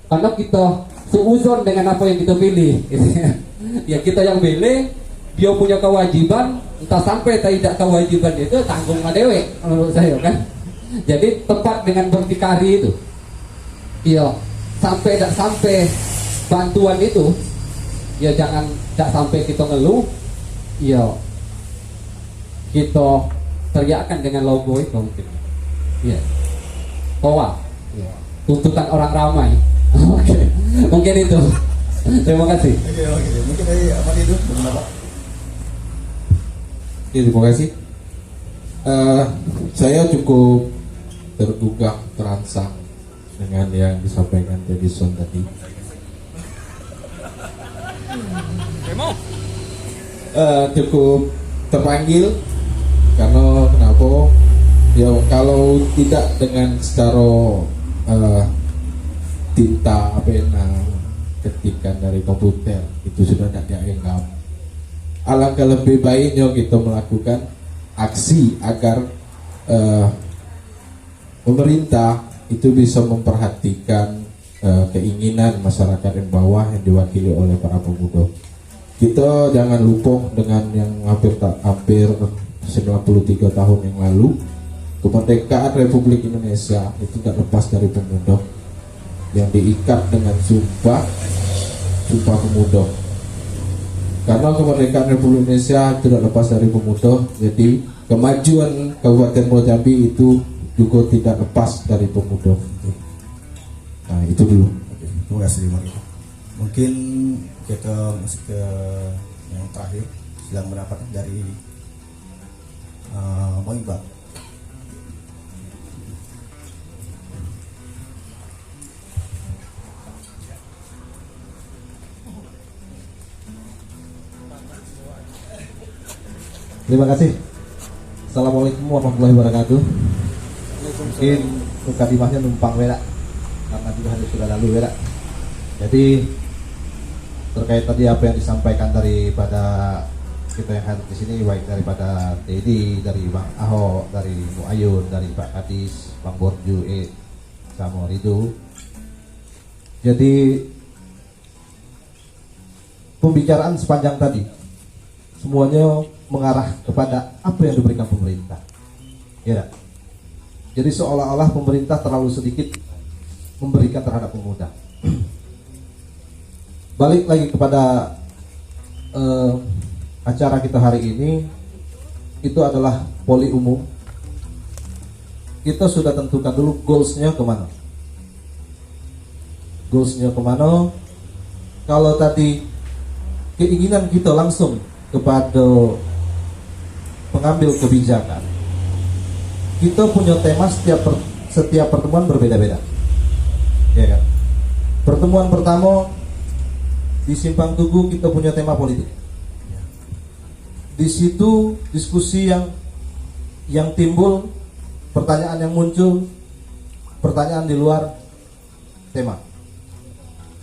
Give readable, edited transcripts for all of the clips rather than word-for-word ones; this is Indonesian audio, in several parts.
karena kita seuzon dengan apa yang kita pilih gitu ya. Ya kita yang pilih, dia punya kewajiban, entah sampai tidak kewajiban itu tanggung dewe menurut saya kan. Jadi tepat dengan berdikari itu. Iya, sampai tidak sampai bantuan itu, ya jangan tidak sampai kita ngeluh, iya kita teriakkan dengan logo itu mungkin. Iya, kowa, ya. Tuntutan orang ramai. Oke, mungkin itu. Terima kasih. Oke. Mungkin dari apa itu? Bagaimana? Terima kasih. Saya cukup tergugah, terangsang dengan yang disampaikan Edison tadi. Cukup terpanggil karena kenapa? Ya kalau tidak dengan secara tinta pena ketikan dari komputer itu sudah tidak dianggap. Alangkah lebih baiknya kita melakukan aksi agar pemerintah itu bisa memperhatikan keinginan masyarakat yang bawah yang diwakili oleh para pemuda. Kita jangan lupa dengan yang hampir 93 tahun yang lalu, kemerdekaan Republik Indonesia itu tidak lepas dari pemuda yang diikat dengan sumpah pemuda. Karena kemerdekaan Republik Indonesia tidak lepas dari pemuda, jadi kemajuan Kabupaten Muaro Jambi itu juga tidak lepas dari pemuda. Nah itu dulu. Terima kasih Marco. Mungkin kita masuk ke yang terakhir, silang pendapat dari Bang Iqbal. Terima kasih. Assalamualaikum warahmatullahi wabarakatuh. Mungkin mukadimahnya numpang beda karena juga hari sudah lalu beda. Jadi terkait tadi apa yang disampaikan daripada kita yang hadir di sini, baik daripada Teddy, dari Bang Ahok, dari Muayun, dari Pak Kadis, Bang Borju, sama Rido. Jadi pembicaraan sepanjang tadi semuanya mengarah kepada apa yang diberikan pemerintah, ya. Jadi seolah-olah pemerintah terlalu sedikit memberikan terhadap pemuda. Balik lagi kepada acara kita hari ini, itu adalah poli umum. Kita sudah tentukan dulu goalsnya kemana. Goalsnya kemana? Kalau tadi keinginan kita langsung kepada pengambil kebijakan, kita punya tema setiap pertemuan berbeda-beda, ya kan? Pertemuan pertama di Simpang Tugu kita punya tema politik. Di situ diskusi yang timbul, pertanyaan yang muncul, pertanyaan di luar tema,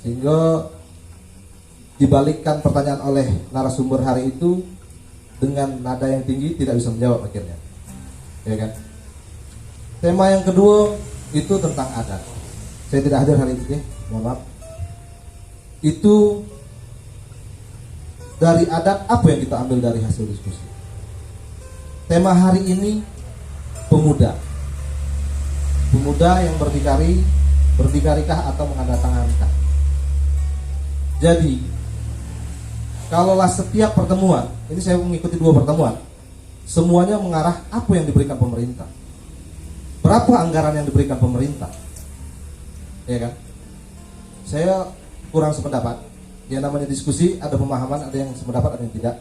sehingga dibalikkan pertanyaan oleh narasumber hari itu dengan nada yang tinggi tidak bisa menjawab akhirnya, ya kan? Tema yang kedua itu tentang adat. Saya tidak hadir hari ini, mohon maaf. Itu dari adat apa yang kita ambil dari hasil diskusi. Tema hari ini pemuda. Pemuda yang berdikarikah atau menandatangani. Jadi kalaulah setiap pertemuan, ini saya mengikuti 2 pertemuan, semuanya mengarah apa yang diberikan pemerintah, berapa anggaran yang diberikan pemerintah, ya kan? Saya kurang sependapat. Ya namanya diskusi, ada pemahaman, ada yang sependapat, ada yang tidak.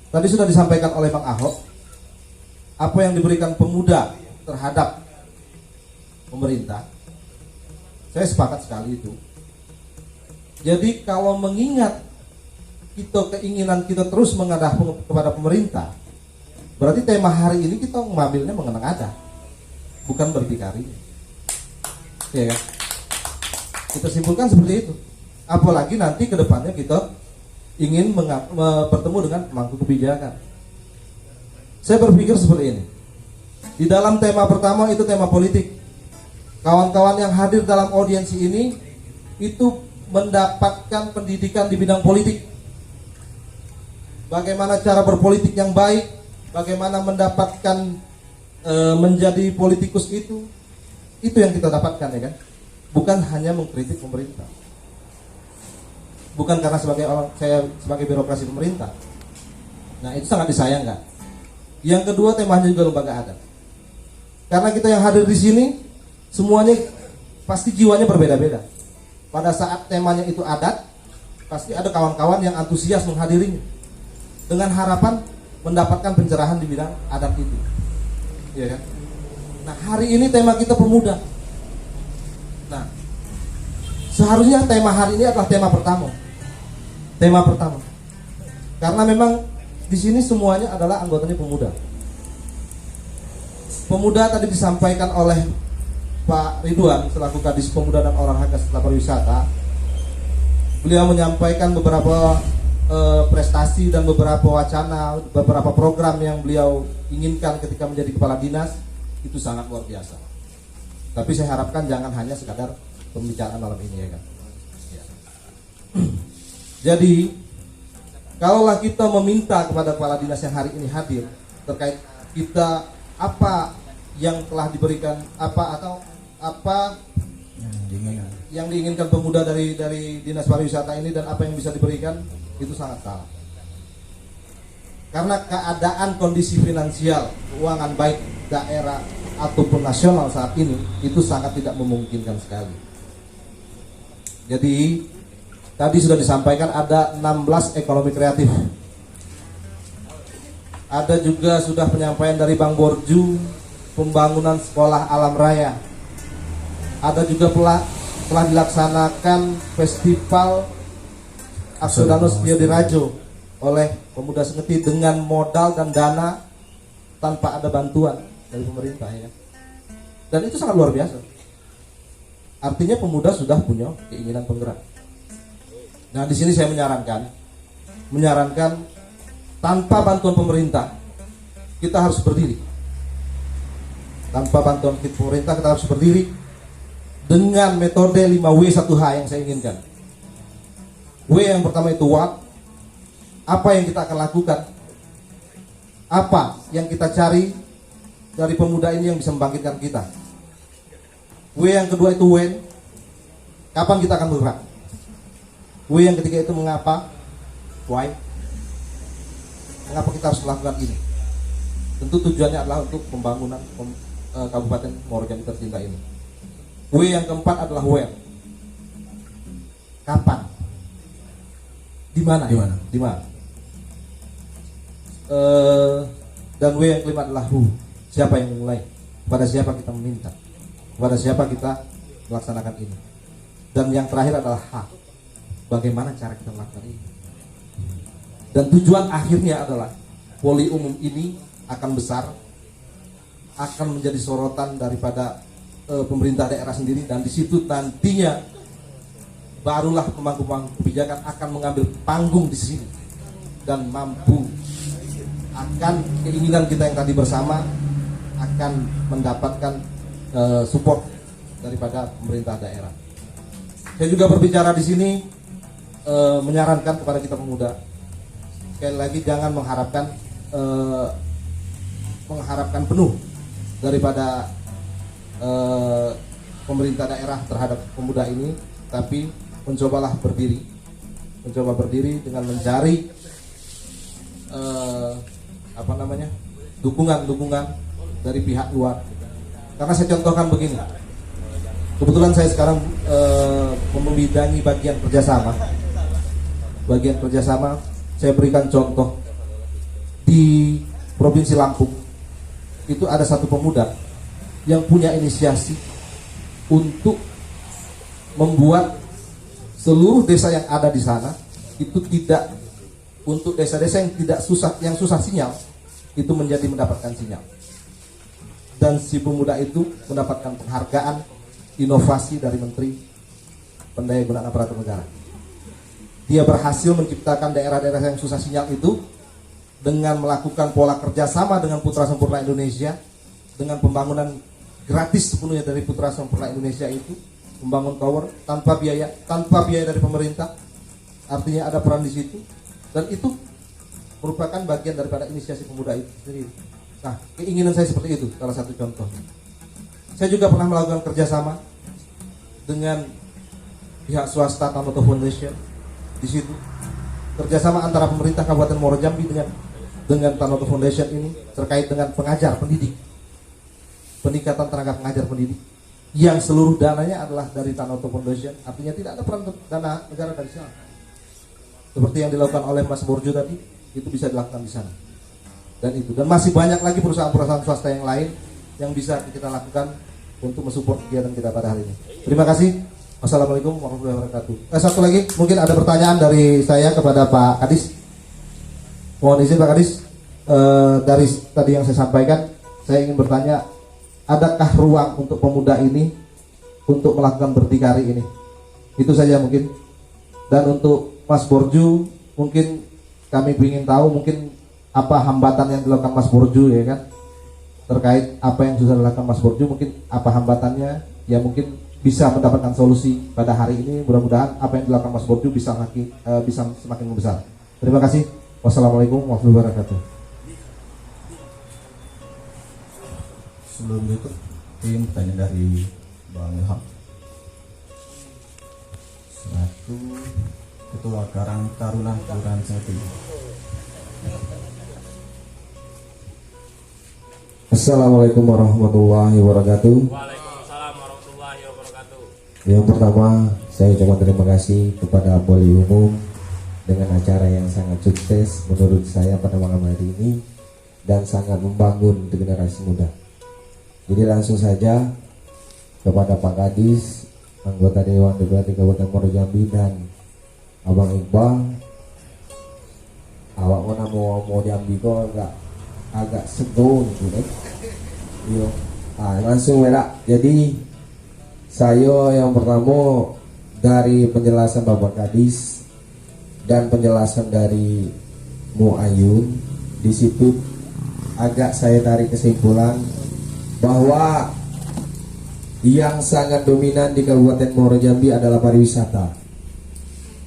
Tadi sudah disampaikan oleh Bang Ahok, apa yang diberikan pemuda terhadap pemerintah, saya sepakat sekali itu. Jadi kalau mengingat keinginan kita terus mengadah kepada pemerintah, berarti tema hari ini kita mengambilnya mengenang ada, bukan berdikari, ya kan? Kita simpulkan seperti itu. Apalagi nanti ke depannya kita ingin bertemu dengan pemangku kebijakan. Saya berpikir seperti ini. Di dalam tema pertama itu tema politik. kawan-kawan yang hadir dalam audiensi ini itu mendapatkan pendidikan di bidang politik. Bagaimana cara berpolitik yang baik, bagaimana mendapatkan menjadi politikus itu yang kita dapatkan, ya kan? Bukan hanya mengkritik pemerintah. Bukan karena saya sebagai birokrasi pemerintah. Nah, itu sangat disayangkan. Yang kedua, temanya juga lembaga adat. Karena kita yang hadir di sini semuanya pasti jiwanya berbeda-beda. Pada saat temanya itu adat, pasti ada kawan-kawan yang antusias menghadirinya dengan harapan mendapatkan pencerahan di bidang adat itu. Ya kan? Nah, hari ini tema kita pemuda. Nah, seharusnya tema hari ini adalah tema pertama. Tema pertama. Karena memang di sini semuanya adalah anggotanya pemuda. Pemuda tadi disampaikan oleh Pak Ridwan selaku Kadis Pemuda dan Olahraga serta Pariwisata. Beliau menyampaikan beberapa prestasi dan beberapa wacana, beberapa program yang beliau inginkan ketika menjadi kepala dinas. Itu sangat luar biasa. Tapi saya harapkan jangan hanya sekadar pembicaraan malam ini, ya kan. Ya. Jadi kalaulah kita meminta kepada kepala dinas yang hari ini hadir terkait kita apa yang telah diberikan, apa yang diinginkan pemuda dari dinas pariwisata ini dan apa yang bisa diberikan, itu sangat salah. Karena keadaan kondisi finansial keuangan baik daerah ataupun nasional saat ini itu sangat tidak memungkinkan sekali. Jadi tadi sudah disampaikan ada 16 ekonomi kreatif. Ada juga sudah penyampaian dari Bang Borju pembangunan sekolah alam raya. Ada juga telah dilaksanakan festival Aksodanus Biodirajo oleh pemuda Sengeti dengan modal dan dana tanpa ada bantuan dari pemerintah, ya. Dan itu sangat luar biasa. Artinya pemuda sudah punya keinginan penggerak. Nah, di sini saya menyarankan tanpa bantuan pemerintah kita harus berdiri. Tanpa bantuan pemerintah kita harus berdiri dengan metode 5W1H yang saya inginkan. W yang pertama itu what? Apa yang kita akan lakukan? Apa yang kita cari dari pemuda ini yang bisa membangkitkan kita? W yang kedua itu when? Kapan kita akan bergerak? W yang ketiga itu mengapa? Why? Mengapa kita harus melakukan ini? Tentu tujuannya adalah untuk pembangunan Kabupaten Muarajambi tercinta ini. W yang keempat adalah where. Kapan? Di mana? Di mana? Dan W yang kelima adalah who. Siapa yang memulai? Kepada siapa kita meminta? Kepada siapa kita melaksanakan ini? Dan yang terakhir adalah H. Bagaimana cara kita melakukan ini? Dan tujuan akhirnya adalah poli umum ini akan besar, akan menjadi sorotan daripada pemerintah daerah sendiri, dan di situ nantinya barulah pemangku-pemangku kebijakan akan mengambil panggung di sini dan mampu akan keinginan kita yang tadi bersama akan mendapatkan support daripada pemerintah daerah. Saya juga berbicara di sini menyarankan kepada kita pemuda, sekali lagi jangan mengharapkan penuh daripada pemerintah daerah terhadap pemuda ini, tapi mencoba berdiri dengan mencari dukungan dari pihak luar. Karena saya contohkan begini, kebetulan saya sekarang membidangi bagian kerjasama. Saya berikan contoh di Provinsi Lampung itu ada satu pemuda yang punya inisiasi untuk membuat seluruh desa yang ada di sana itu tidak, untuk desa-desa yang susah sinyal itu mendapatkan sinyal. Dan si pemuda itu mendapatkan penghargaan inovasi dari Menteri Pendayagunaan Aparatur Negara. Dia berhasil menciptakan daerah-daerah yang susah sinyal itu dengan melakukan pola kerjasama dengan Putra Sempurna Indonesia, dengan pembangunan gratis sepenuhnya dari Putra Sempurna Indonesia itu membangun tower tanpa biaya dari pemerintah. Artinya ada peran di situ, dan itu merupakan bagian daripada inisiasi pemuda itu sendiri. Nah, keinginan saya seperti itu, salah satu contoh. Saya juga pernah melakukan kerjasama dengan pihak swasta Tanoto Foundation di situ. Kerjasama antara pemerintah Kabupaten Muaro Jambi dengan Tanoto Foundation ini terkait dengan pengajar pendidik, peningkatan tenaga pengajar pendidik, yang seluruh dananya adalah dari Tanoto Foundation. Artinya tidak ada peran dana negara dari sana. Seperti yang dilakukan oleh Mas Borju tadi, itu bisa dilakukan di sana. Dan masih banyak lagi perusahaan-perusahaan swasta yang lain yang bisa kita lakukan untuk mensupport kegiatan kita pada hari ini. Terima kasih. Wassalamualaikum warahmatullahi wabarakatuh. Satu lagi, mungkin ada pertanyaan dari saya kepada Pak Kadis. Mohon izin Pak Kadis, dari tadi yang saya sampaikan, saya ingin bertanya, adakah ruang untuk pemuda ini untuk melakukan berdikari ini? Itu saja mungkin. Dan untuk Mas Borju, mungkin kami ingin tahu mungkin apa hambatan yang dilakukan Mas Borju, ya kan, terkait apa yang sudah dilakukan Mas Borju, mungkin apa hambatannya, ya mungkin bisa mendapatkan solusi pada hari ini. Mudah-mudahan apa yang dilakukan Mas Borju bisa semakin membesar. Terima kasih. Wassalamualaikum warahmatullahi wabarakatuh. Sebelum itu, tim pertanyaan dari Bang Ilham. Selaku Ketua Karang Taruna Kelurahan Sengeti. Assalamualaikum warahmatullahi wabarakatuh. Waalaikumsalam warahmatullahi wabarakatuh. Yang pertama, saya ucapkan terima kasih kepada Poli Umum dengan acara yang sangat sukses menurut saya pada malam hari ini dan sangat membangun generasi muda. Jadi langsung saja kepada Pak Kadis, anggota Dewan DPRD Kabupaten Muaro Jambi, dan Abang Iqbal. Awak mana mau Jambi kok agak segon gitu kan. Yo. Langsung merah. Jadi saya yang pertama dari penjelasan Bapak Kadis dan penjelasan dari Mu Ayun, di situ agak saya tarik kesimpulan bahwa yang sangat dominan di Kabupaten Muaro Jambi adalah pariwisata.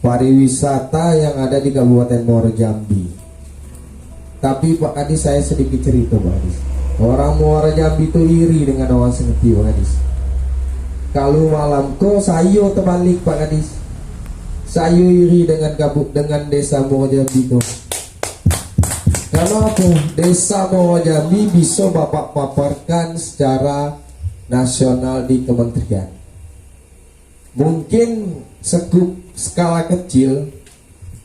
Pariwisata yang ada di Kabupaten Muaro Jambi. Tapi Pak Kadis, saya sedikit cerita Pak Kadis. Orang Muaro Jambi itu iri dengan orang Sengeti Pak Kadis. Kalau malam kok saya terbalik Pak Kadis. Saya iri dengan desa Muaro Jambi itu. Karena apa? Desa Muaro Jambi bisa Bapak paparkan secara nasional di kementerian. Mungkin skala kecil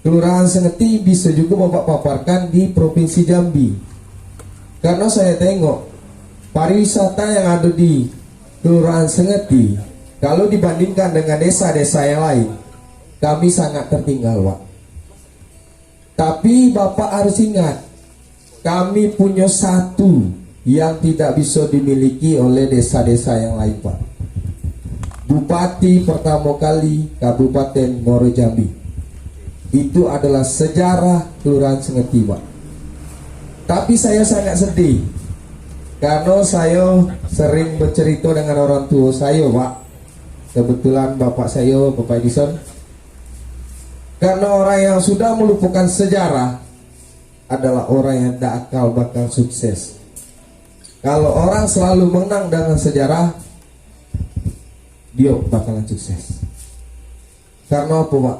Kelurahan Sengeti bisa juga Bapak paparkan di Provinsi Jambi. Karena saya tengok pariwisata yang ada di Kelurahan Sengeti, kalau dibandingkan dengan desa-desa yang lain, kami sangat tertinggal Pak. Tapi Bapak harus ingat, kami punya satu yang tidak bisa dimiliki oleh desa-desa yang lain Pak. Bupati pertama kali Kabupaten Muaro Jambi. Itu adalah sejarah Kelurahan Sengeti Pak. Tapi saya sangat sedih karena saya sering bercerita dengan orang tua saya Pak. Kebetulan bapak saya, Bapak Edison. Karena orang yang sudah melupakan sejarah adalah orang yang tak akal bakal sukses. Kalau orang selalu menang dengan sejarah, dia bakalan sukses. Karena apa Pak?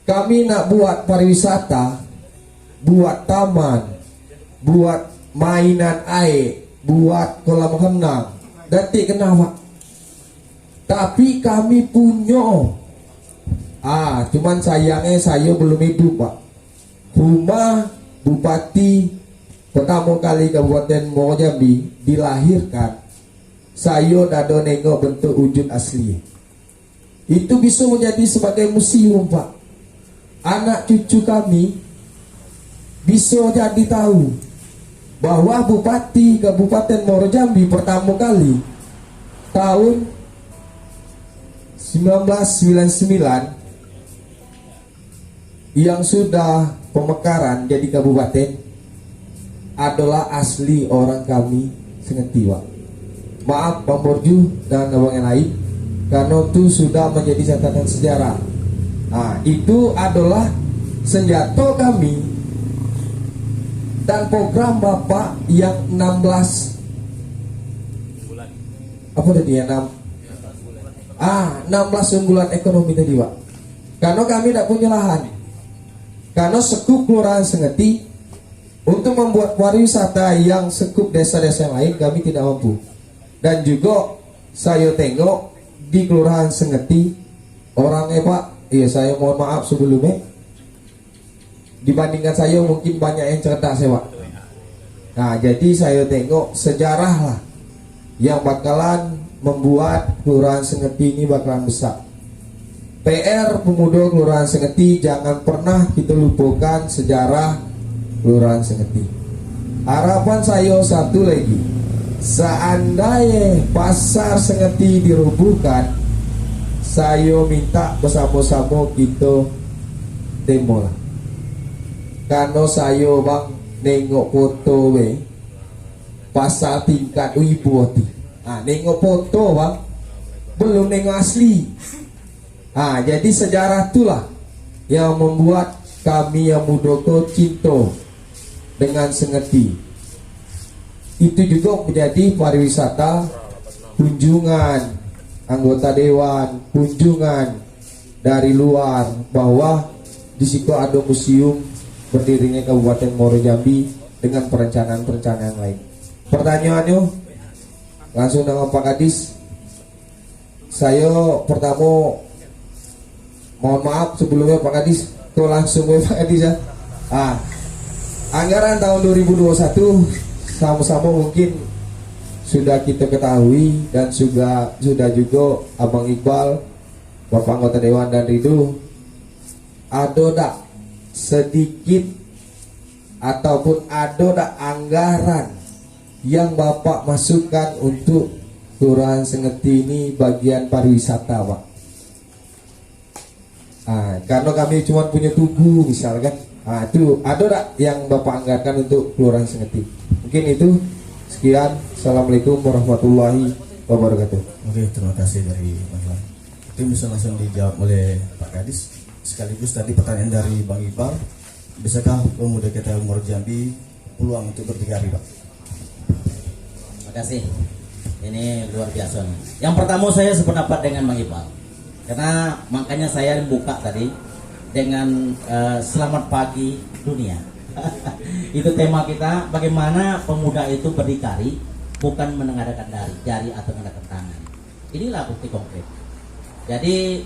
Kami nak buat pariwisata, buat taman, buat mainan air, buat kolam renang, detik kenapa? Tapi kami punya, cuman sayangnya saya belum hidup Pak. Rumah Bupati pertama kali Kabupaten Muaro Jambi dilahirkan, saya dah nengok bentuk wujud asli. Itu bisa menjadi sebagai museum Pak. Anak cucu kami bisa jadi tahu bahwa Bupati Kabupaten Muaro Jambi pertama kali tahun 1999 yang sudah pemekaran jadi kabupaten adalah asli orang kami Sengeti Pak. maaf Bang Borju dan abang yang lain, karena itu sudah menjadi catatan sejarah. Nah, itu adalah senjata kami dan program Bapak yang 16 apa tadi ya 16 unggulan ekonomi tadi Pak. Karena kami tidak punya lahan. Karena sekup Kelurahan Sengeti untuk membuat pariwisata yang sekup desa-desa yang lain kami tidak mampu. Dan juga saya tengok di Kelurahan Sengeti orangnya Pak, iya saya mohon maaf sebelumnya, dibandingkan saya mungkin banyak yang cerdas ya Pak. Nah jadi saya tengok sejarah lah yang bakalan membuat Kelurahan Sengeti ini bakalan besar. PR pemuda Kelurahan Sengeti, jangan pernah kita lupakan sejarah Kelurahan Sengeti. Harapan saya satu lagi, seandainya pasar Sengeti dirubuhkan, saya minta bersama-sama kita demo lah. Karena saya bang nengok foto pasar tingkat Wibu hati. Nengok foto bang, belum nengok asli. Jadi sejarah itulah yang membuat kami yang Mudoko cinta dengan Sengeti. Itu juga menjadi pariwisata, kunjungan anggota dewan, kunjungan dari luar, bahwa di situ ada museum berdirinya Kabupaten Muaro Jambi dengan perencanaan-perencanaan yang lain. Pertanyaannya langsung dengan Pak Kadis. Saya pertama mohon maaf sebelumnya Pak Kadis, tuh langsung Pak Kadis ya. Anggaran tahun 2021 sama-sama mungkin sudah kita ketahui, dan sudah juga Abang Iqbal, Bapak anggota Dewan dan Ridho, ada tak sedikit ataupun ada tak anggaran yang Bapak masukkan untuk Kelurahan Sengeti ini bagian pariwisata Pak? Karena kami cuma punya tugu misalkan, itu ada tak yang Bapak anggarkan untuk Kelurahan Sengeti? Mungkin itu. Sekian, Assalamualaikum warahmatullahi wabarakatuh. Oke, terima kasih dari Bang Iqbal. Itu bisa langsung dijawab oleh Pak Kadis. Sekaligus tadi pertanyaan dari Bang Iqbal, bisakah pemuda kita Muaro Jambi peluang untuk berdikari Pak? Terima kasih. Ini luar biasa nih. Yang pertama saya sependapat dengan Bang Iqbal, karena makanya saya buka tadi dengan selamat pagi dunia. Itu tema kita, bagaimana pemuda itu berdikari, bukan menengadakan jari atau menengadakan tangan. Inilah bukti konkret. Jadi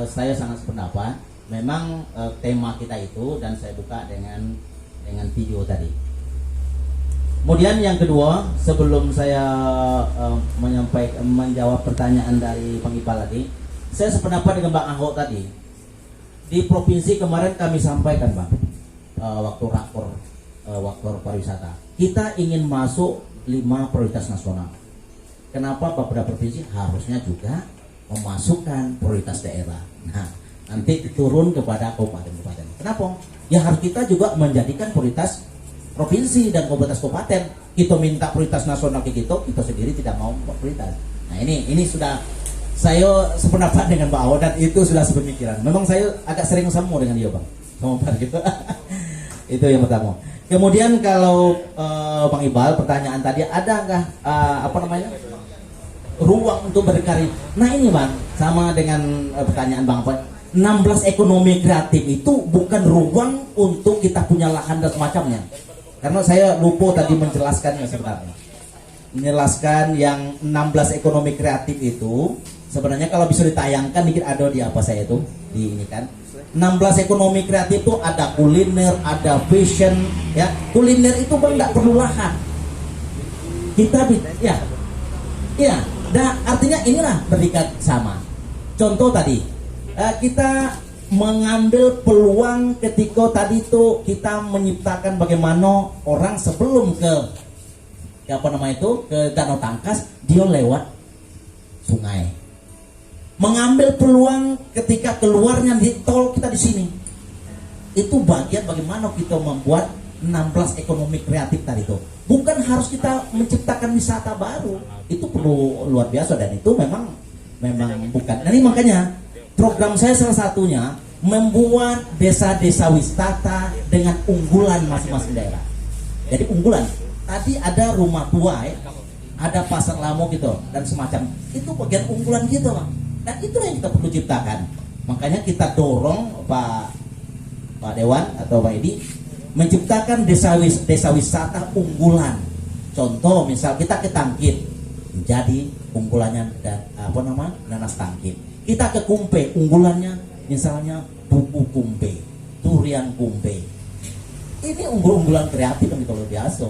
saya sangat sependapat. Memang tema kita itu, dan saya buka dengan video tadi. Kemudian yang kedua, sebelum saya menjawab pertanyaan dari Bang Iqbal lagi, saya sependapat dengan Bang Ahok tadi. Di provinsi kemarin kami sampaikan Bang, waktu rakor pariwisata, kita ingin masuk 5 prioritas nasional. Kenapa Bapeda provinsi harusnya juga memasukkan prioritas daerah? Nah, nanti turun kepada kabupaten-kabupaten. Kenapa? Ya harus kita juga menjadikan prioritas provinsi dan kabupaten. Kita minta prioritas nasional ke kita sendiri tidak mau prioritas. Nah ini sudah saya sependapat dengan Pak Awo, dan itu sudah sepemikiran. Memang saya agak sering sama dengan dia Bang, sama Pak gitu. Itu yang pertama. Kemudian kalau Bang Iqbal, pertanyaan tadi, ada nggak ruang untuk berdikari? Nah ini Bang, sama dengan pertanyaan Bang Apa, 16 ekonomi kreatif itu bukan ruang untuk kita punya lahan dan semacamnya. Karena saya lupa tadi menjelaskannya sebenarnya. Menjelaskan yang 16 ekonomi kreatif itu sebenarnya kalau bisa ditayangkan dikit, ada di apa saya itu, di ini kan. 16 ekonomi kreatif itu ada kuliner, ada fashion, ya. Kuliner itu Bang tidak perlu lahan. Kita artinya inilah berikat sama. Contoh tadi, kita mengambil peluang ketika tadi itu kita menciptakan bagaimana orang sebelum ke Danau Tangkas, dia lewat sungai. Mengambil peluang ketika keluarnya di tol kita di sini. Itu bagian bagaimana kita membuat 16 ekonomi kreatif tadi itu. Bukan harus kita menciptakan wisata baru. Itu perlu luar biasa dan itu memang bukan. Nah, ini makanya program saya salah satunya membuat desa-desa wisata dengan unggulan masing-masing daerah. Jadi unggulan. Tadi ada rumah tua ya, ada pasar lamo gitu dan semacam itu bagian unggulan gitu Pak. Dan itu yang kita perlu ciptakan. Makanya kita dorong Pak Dewan atau Pak Edi menciptakan desa wisata unggulan. Contoh misal kita ke Tangkit menjadi unggulannya nanas Tangkit. Kita ke Kumpe unggulannya misalnya bubu Kumpe, durian Kumpe. Ini unggulan kreatif yang kita luar biasa.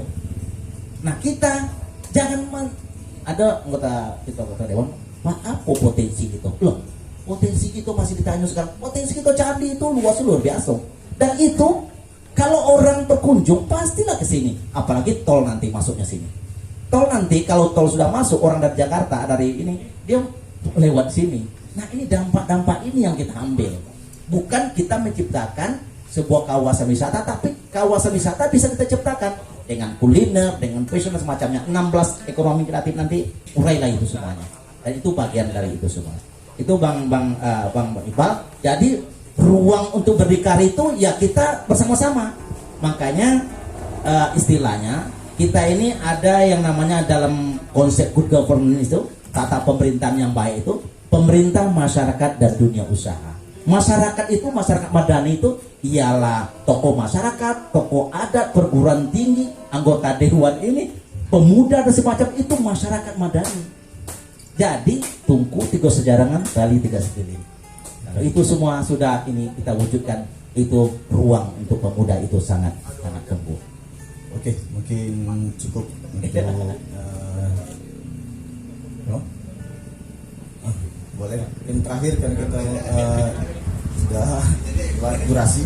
Nah kita jangan ada anggota Dewan, Pak apa potensi gitu? Loh, potensi kita masih ditanya sekarang. Potensi kita candi itu luar biasa. Dan itu kalau orang berkunjung pastilah ke sini, apalagi tol nanti masuknya sini. Tol nanti kalau tol sudah masuk orang dari Jakarta dari ini dia lewat sini. Nah ini dampak ini yang kita ambil. Bukan kita menciptakan sebuah kawasan wisata, tapi kawasan wisata bisa kita ciptakan dengan kuliner, dengan fashion dan semacamnya. 16 ekonomi kreatif nanti urailah itu semuanya. Dan itu bagian dari itu semua. Itu Bang Iqbal. Jadi ruang untuk berdikari itu ya kita bersama-sama. Makanya istilahnya kita ini ada yang namanya dalam konsep good governance itu, tata pemerintahan yang baik itu, pemerintah, masyarakat, dan dunia usaha. Masyarakat itu, masyarakat madani itu ialah tokoh masyarakat, tokoh adat, perguruan tinggi, anggota dewan ini, pemuda dan semacam itu masyarakat madani. Jadi tungku tiga sejarangan kali tiga sekeliling. Kalau itu semua sudah ini kita wujudkan, itu ruang untuk pemuda itu sangat tumbuh. Oke, mungkin cukup untuk boleh. Yang terakhir kan kita sudah durasi.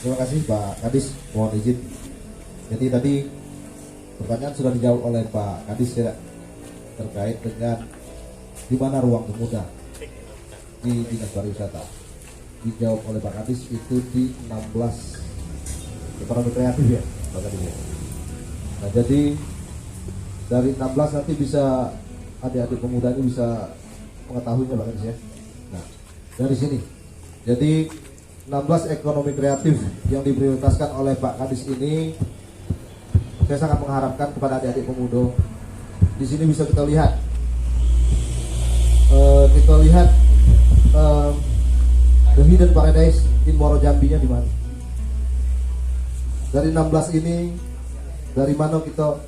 Terima kasih Pak Kadis, mohon izin. Jadi tadi pertanyaan sudah dijawab oleh Pak Kadis ya, terkait dengan di mana ruang pemuda di Dinas Pariwisata. Dijawab oleh Pak Kadis itu di 16 ekonomi kreatif ya Pak Kadis ya. Nah jadi dari 16 nanti bisa adik-adik pemuda ini bisa mengetahuinya Pak Kadis ya. Nah dari sini jadi 16 ekonomi kreatif yang diprioritaskan oleh Pak Kadis ini, saya sangat mengharapkan kepada adik-adik pemuda di sini bisa kita lihat, the hidden paradise in Muaro Jambi-nya di mana. Dari 16 ini, dari mana kita